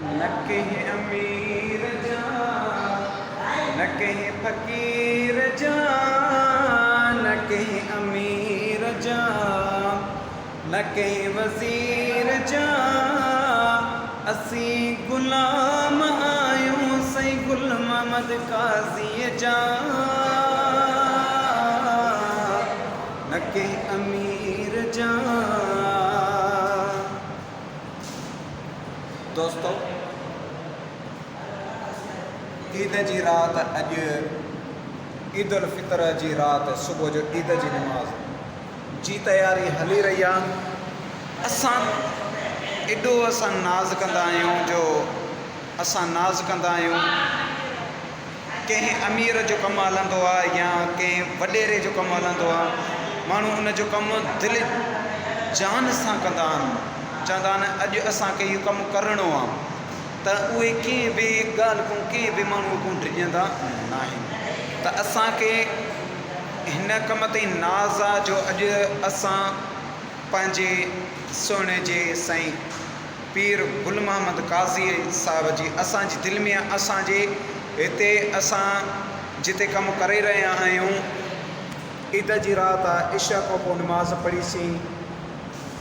न कहीं अमीर जा, न कहीं फकीर जा, न कहीं अमीर जा, न कहीं वज़ीर जा, असी गुलाम आयूं सई गुल मोहम्मद काज़ी जा। न कहीं अमीर जा। दोस्तों, ईद जी रात, अॼु ईद उल फितर जी रात, सुबुह जो ईद जी नमाज़ जी तयारी हली रही आहे। एॾो असां नाज़ कंदा आहियूं जो असां नाज़ कंदा आहियूं। कंहिं अमीर जो कमु हलंदो आहे या कंहिं वॾेरे जो कमु हलंदो आहे, माण्हू उन जो कमु दिलि जान सां कंदा आहिनि। चवंदा आहिनि अॼु असांखे इहो कमु करिणो आहे, त उहे कंहिं बि ॻाल्हि खां कंहिं बि माण्हूअ खां डिॼंदा न आहिनि। त असांखे हिन कम ते नाज़ आहे जो अॼु असां पंहिंजे सोने जे साईं पीर गुल मोहम्मद काज़ी साहिब जी असांजी दिलि में, असांजे हिते असां जिते कमु करे रहिया आहियूं, ईद जी राति आहे। इशा खां पोइ नमाज़ पढ़ीसीं,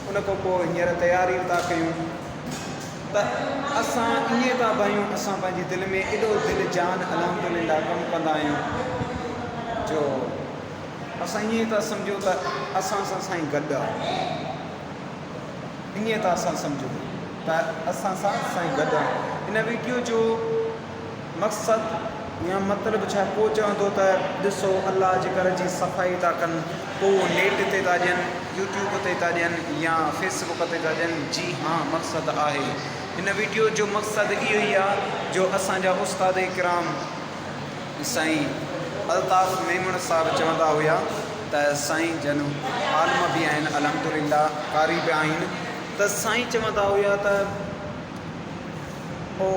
उन खां पोइ हींअर तयारियूं था कयूं, त असां ईअं था भायूं, असां पंहिंजी दिलि में एॾो दिलि जान अल्हम्दुलिल्लाह कमु कंदा आहियूं जो असां ईअं था सम्झूं त असां सां साईं गॾु आहे। ईअं था असां सम्झूं त असां सां साईं गॾु आहे। हिन वीडियो जो मक़सदु या मतिलबु छा, को चवंदो त ॾिसो अलाह जे घर जी सफ़ाई था कनि, पोइ नेट ते था ॾियनि, यूट्यूब ते था ॾियनि या फेसबुक ते था ॾियनि। जी हाँ, मक़सदु आहे। हिन वीडियो जो मक़सदु इहो ई आहे जो असांजा उस्ताद इकराम साईं अल्ताफ़ मेमण साहिबु चवंदा हुया त साईं जन आलम बि आहिनि, अल्हम्दुलिल्लाह कारी बि आहिनि। त साईं चवंदा हुया त ओ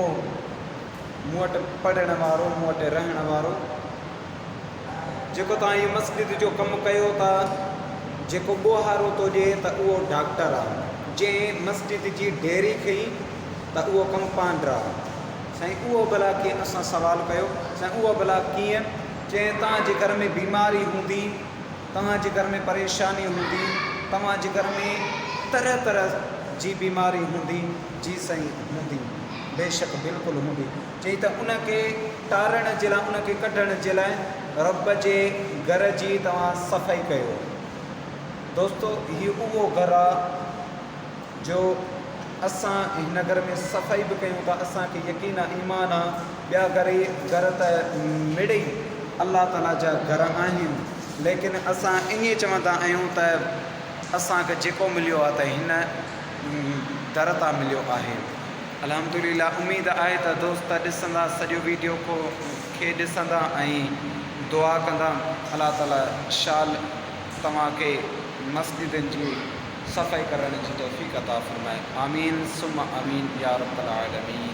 मूं वटि पढ़ण वारो, मूं वटि रहण वारो, जेको तव्हां इहो मस्जिद जो कमु कयो था, जेको ॿोहारो थो ॾिए त उहो डॉक्टर आहे, जंहिं मस्जिद जी डेरी खई त उहो कंपाउंडर आहे। साईं उहो भला कीअं, असां सुवालु कयो, साईं उहो भला कीअं? चई तव्हांजे घर में बीमारी हूंदी, तव्हांजे घर में परेशानी हूंदी, तव्हांजे घर में तरह तरह जी बीमारी हूंदी। जी साईं हूंदी, बेशक बिल्कुलु हूंदी। चई त उनखे टारण जे लाइ, उनखे कढण जे लाइ रब जे घर जी तव्हां सफ़ाई कयो। दोस्तो, हीउ उहो घरु आहे जो असां हिन घर में सफ़ाई बि कयूं था, असांखे यकीन आहे, ईमान आहे। ॿिया घर त मिड़ई अलाह ताला जा घर आहिनि, लेकिन असां ईअं चवंदा आहियूं त असांखे जेको मिलियो आहे त हिन दर तां मिलियो आहे। अल्हम्दुलिल्लाह, उमेद आहे त दोस्त ॾिसंदा, सॼो वीडियो खे ॾिसंदा ऐं दुआ कंदा। अलाह ताला शाल तव्हांखे मस्जिदनि जी सफ़ाई करण जी तौफ़ीक़ अता फ़रमाए। आमीन सुम्मा आमीन या रब्बल आलमीन।